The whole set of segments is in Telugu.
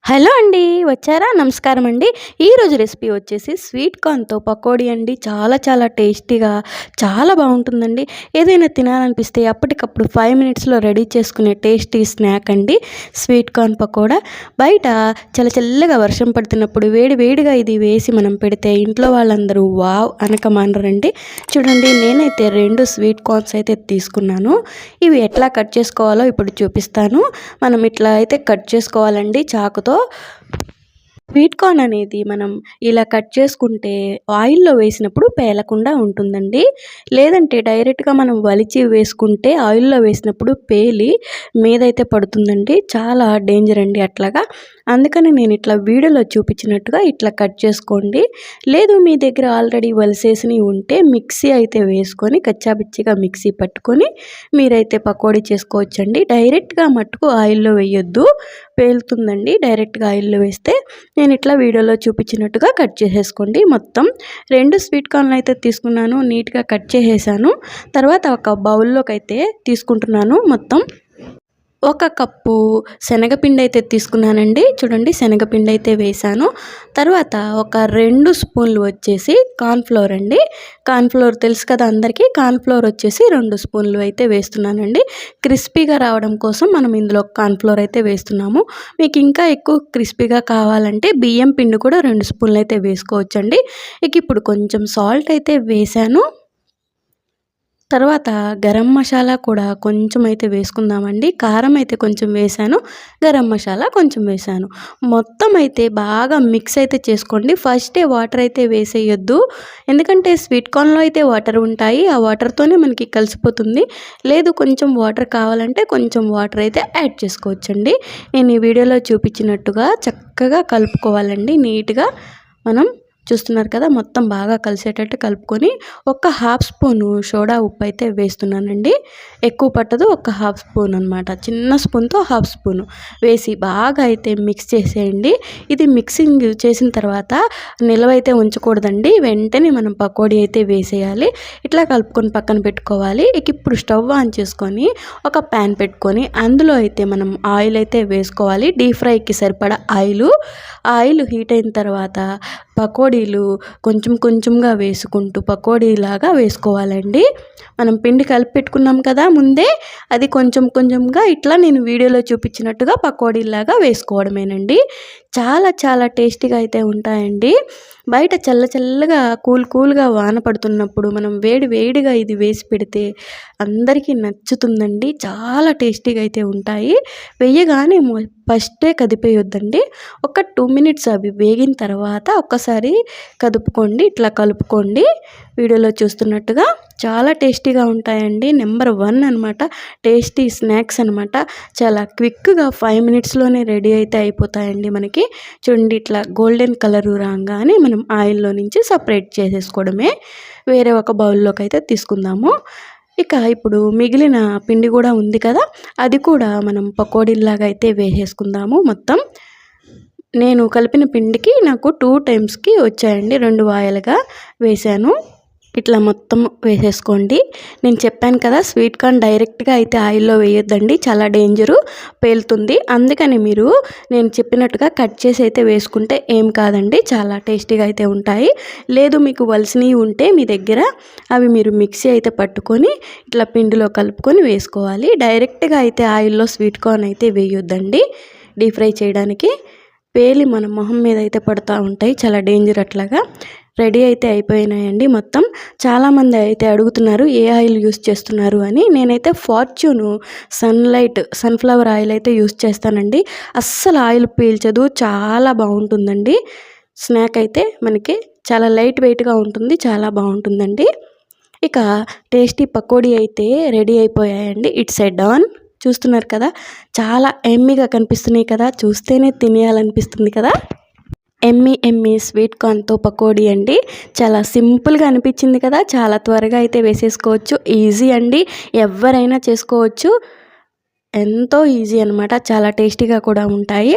హలో అండి. వచ్చారా? నమస్కారం అండి. ఈరోజు రెసిపీ వచ్చేసి స్వీట్ కార్న్‌తో పకోడీ అండి. చాలా చాలా టేస్టీగా చాలా బావుంటుందండి. ఏదైనా తినాలనిపిస్తే అప్పటికప్పుడు 5 మినిట్స్‌లో రెడీ చేసుకునే టేస్టీ స్నాక్ అండి స్వీట్ కార్న్ పకోడా. బయట చల్లగా వర్షం పడుతున్నప్పుడు వేడి వేడిగా ఇది వేసి మనం పెడితే ఇంట్లో వాళ్ళందరూ వావ్ అనక మానరండి. చూడండి, నేనైతే 2 స్వీట్ కార్న్స్ అయితే తీసుకున్నాను. ఇవి ఎట్లా కట్ చేసుకోవాలో ఇప్పుడు చూపిస్తాను. మనం ఇట్లా అయితే కట్ చేసుకోవాలండి చాకుతో. స్వీట్ కార్న్ అనేది మనం ఇలా కట్ చేసుకుంటే ఆయిల్లో వేసినప్పుడు పేలకుండా ఉంటుందండి. లేదంటే డైరెక్ట్గా మనం వలిచి వేసుకుంటే ఆయిల్లో వేసినప్పుడు పేలి మీదైతే పడుతుందండి. చాలా డేంజర్ అండి అట్లాగా. అందుకని నేను ఇట్లా వీడియోలో చూపించినట్టుగా ఇట్లా కట్ చేసుకోండి. లేదు మీ దగ్గర ఆల్రెడీ వలిసేసినవి ఉంటే మిక్సీ అయితే వేసుకొని కచ్చాపిచ్చిగా మిక్సీ పట్టుకొని మీరైతే పకోడీ చేసుకోవచ్చండి. డైరెక్ట్గా మట్టుకు ఆయిల్లో వేయొద్దు, పేలుతుందండి. డైరెక్ట్గా ఆయిల్లో వేస్తే నేను ఇట్లా వీడియోలో చూపించినట్టుగా కట్ చేసేసుకోండి. మొత్తం 2 స్వీట్ కార్న్లు అయితే తీసుకున్నాను, నీట్గా కట్ చేసేసాను. తర్వాత ఒక బౌల్లోకి అయితే తీసుకుంటున్నాను. మొత్తం 1 కప్పు శనగపిండి అయితే తీసుకున్నానండి. చూడండి, శనగపిండి అయితే వేసాను. తర్వాత ఒక 2 స్పూన్లు వచ్చేసి కార్న్‌ఫ్లోర్ అండి. కార్న్‌ఫ్లోర్ తెలుసు కదా అందరికీ. కార్న్‌ఫ్లోర్ వచ్చేసి 2 స్పూన్లు అయితే వేస్తున్నానండి. క్రిస్పీగా రావడం కోసం మనం ఇందులో కార్న్‌ఫ్లోర్ అయితే వేస్తున్నాము. మీకు ఇంకా ఎక్కువ క్రిస్పీగా కావాలంటే బియ్యం పిండి కూడా 2 స్పూన్లు అయితే వేసుకోవచ్చండి. ఇప్పుడు కొంచెం సాల్ట్ అయితే వేసాను. తర్వాత గరం మసాలా కూడా కొంచెం అయితే వేసుకుందామండి. కారం అయితే కొంచెం వేసాను, గరం మసాలా కొంచెం వేసాను. మొత్తం అయితే బాగా మిక్స్ అయితే చేసుకోండి. ఫస్టే వాటర్ అయితే వేసేయొద్దు, ఎందుకంటే స్వీట్ కార్న్లో అయితే వాటర్ ఉంటాయి. ఆ వాటర్తోనే మనకి కలిసిపోతుంది. లేదు కొంచెం వాటర్ కావాలంటే కొంచెం వాటర్ అయితే యాడ్ చేసుకోవచ్చండి. నేను ఈ వీడియోలో చూపించినట్టుగా చక్కగా కలుపుకోవాలండి. నీట్గా మనం చూస్తున్నారు కదా, మొత్తం బాగా కలిసేటట్టు కలుపుకొని ఒక హాఫ్ స్పూను సోడా ఉప్పు అయితే వేస్తున్నానండి. ఎక్కువ పట్టదు, ఒక హాఫ్ స్పూన్ అనమాట. చిన్న స్పూన్తో హాఫ్ స్పూను వేసి బాగా అయితే మిక్స్ చేసేయండి. ఇది మిక్సింగ్ చేసిన తర్వాత నిలవైతే ఉంచకూడదండి, వెంటనే మనం పకోడీ అయితే వేసేయాలి. ఇట్లా కలుపుకొని పక్కన పెట్టుకోవాలి. ఇప్పుడు స్టవ్ ఆన్ చేసుకొని ఒక ప్యాన్ పెట్టుకొని అందులో అయితే మనం ఆయిల్ అయితే వేసుకోవాలి. డీప్ ఫ్రైకి సరిపడా ఆయిల్ హీట్ అయిన తర్వాత పకోడీలు కొంచెం కొంచెంగా వేసుకుంటూ పకోడీలాగా వేసుకోవాలండి. మనం పిండి కలిపి పెట్టుకున్నాం కదా ముందే, అది కొంచెం కొంచెంగా ఇట్లా నేను వీడియోలో చూపించినట్టుగా పకోడీలాగా వేసుకోవడమేనండి. చాలా చాలా టేస్టీగా అయితే ఉంటాయండి. బయట చల్లగా కూల్గా వాన పడుతున్నప్పుడు మనం వేడిగా ఇది వేసి పెడితే అందరికీ నచ్చుతుందండి. చాలా టేస్టీగా అయితే ఉంటాయి. వేయగానే ఫస్టే కదిపేయొద్దండి. ఒక 2 మినిట్స్ అవి వేగిన తర్వాత ఒక్కసారి కదుపుకోండి. ఇట్లా కలుపుకోండి వీడియోలో చూస్తున్నట్టుగా. చాలా టేస్టీగా ఉంటాయండి. నెంబర్ 1 అనమాట. టేస్టీ స్నాక్స్ అనమాట. చాలా క్విక్గా 5 మినిట్స్లోనే రెడీ అయితే అయిపోతాయండి మనకి. చూడండి, ఇట్లా గోల్డెన్ కలర్ రాగానే మనం ఆయిల్లో నుంచి సపరేట్ చేసేసుకోవడమే. వేరే ఒక బౌల్లోకి అయితే తీసుకుందాము. ఇప్పుడు మిగిలిన పిండి కూడా ఉంది కదా, అది కూడా మనం పకోడీలాగా అయితే వేసేసుకుందాము. మొత్తం నేను కలిపిన పిండికి నాకు 2 టైమ్స్కి వచ్చాయండి. 2 వాయలుగా వేసాను. ఇట్లా మొత్తం వేసేసుకోండి. నేను చెప్పాను కదా, స్వీట్ కార్న్ డైరెక్ట్గా అయితే ఆయిల్లో వేయొద్దండి, చాలా డేంజరు, పేలుతుంది. అందుకని మీరు నేను చెప్పినట్టుగా కట్ చేసి అయితే వేసుకుంటే ఏం కాదండి, చాలా టేస్టీగా అయితే ఉంటాయి. లేదు మీకు వలసినవి ఉంటే మీ దగ్గర, అవి మీరు మిక్సీ అయితే పట్టుకొని ఇట్లా పిండిలో కలుపుకొని వేసుకోవాలి. డైరెక్ట్గా అయితే ఆయిల్లో స్వీట్ కార్న్ అయితే వేయొద్దండి. డీప్ ఫ్రై చేయడానికి పేలి మన మొహం మీద అయితే పడుతూ ఉంటాయి, చాలా డేంజర్. అట్లాగా రెడీ అయితే అయిపోయినాయండి మొత్తం. చాలామంది అయితే అడుగుతున్నారు ఏ ఆయిల్ యూస్ చేస్తున్నారు అని. నేనైతే ఫార్చ్యూన్ సన్ఫ్లవర్ ఆయిల్ అయితే యూస్ చేస్తానండి. అస్సలు ఆయిల్ పీల్చదు, చాలా బాగుంటుందండి. స్నాక్ అయితే మనకి చాలా లైట్ వెయిట్గా ఉంటుంది, చాలా బాగుంటుందండి. టేస్టీ పకోడీ అయితే రెడీ అయిపోయాయండి. It's a done. చూస్తున్నారు కదా, చాలా ఎమ్మీగా కనిపిస్తున్నాయి కదా, చూస్తేనే తినేయాలనిపిస్తుంది కదా. ఎమ్మీ స్వీట్ కార్న్తో పకోడీ అండి. చాలా సింపుల్గా అనిపించింది కదా, చాలా త్వరగా అయితే వేసేసుకోవచ్చు. ఈజీ అండి, ఎవరైనా చేసుకోవచ్చు. ఎంతో ఈజీ అనమాట. చాలా టేస్టీగా కూడా ఉంటాయి.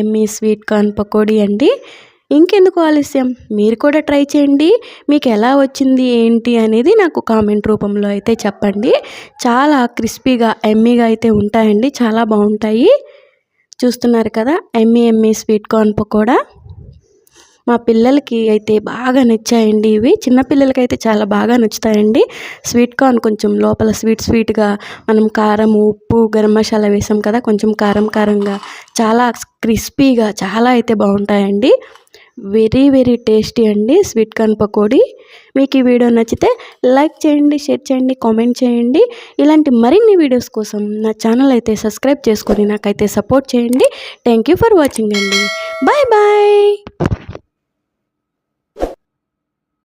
ఎమ్మీ స్వీట్ కార్న్ పకోడీ అండి. ఇంకెందుకు ఆలస్యం, మీరు కూడా ట్రై చేయండి. మీకు ఎలా వచ్చింది ఏంటి అనేది నాకు కామెంట్ రూపంలో అయితే చెప్పండి. చాలా క్రిస్పీగా ఎమ్మీగా అయితే ఉంటాయండి, చాలా బాగుంటాయి. చూస్తున్నారు కదా, Emmy Emmy sweet corn pakoda. మా పిల్లలకి అయితే బాగా నచ్చాయండి ఇవి. చిన్న పిల్లలకైతే చాలా బాగా నచ్చుతాయండి. స్వీట్ కార్న్ కొంచెం లోపల స్వీట్గా మనం కారం, ఉప్పు, గరం మసాలా వేసాం కదా, కొంచెం కారంగా చాలా క్రిస్పీగా చాలా అయితే బాగుంటాయండి. వెరీ వెరీ టేస్టీ అండి స్వీట్ కార్న్ పకోడీ. మీకు ఈ వీడియో నచ్చితే లైక్ చేయండి, షేర్ చేయండి, కామెంట్ చేయండి. ఇలాంటి మరిన్ని వీడియోస్ కోసం నా ఛానల్ అయితే సబ్స్క్రైబ్ చేసుకొని నాకైతే సపోర్ట్ చేయండి. థ్యాంక్ యూ ఫర్ వాచింగ్ అండి. Bye bye.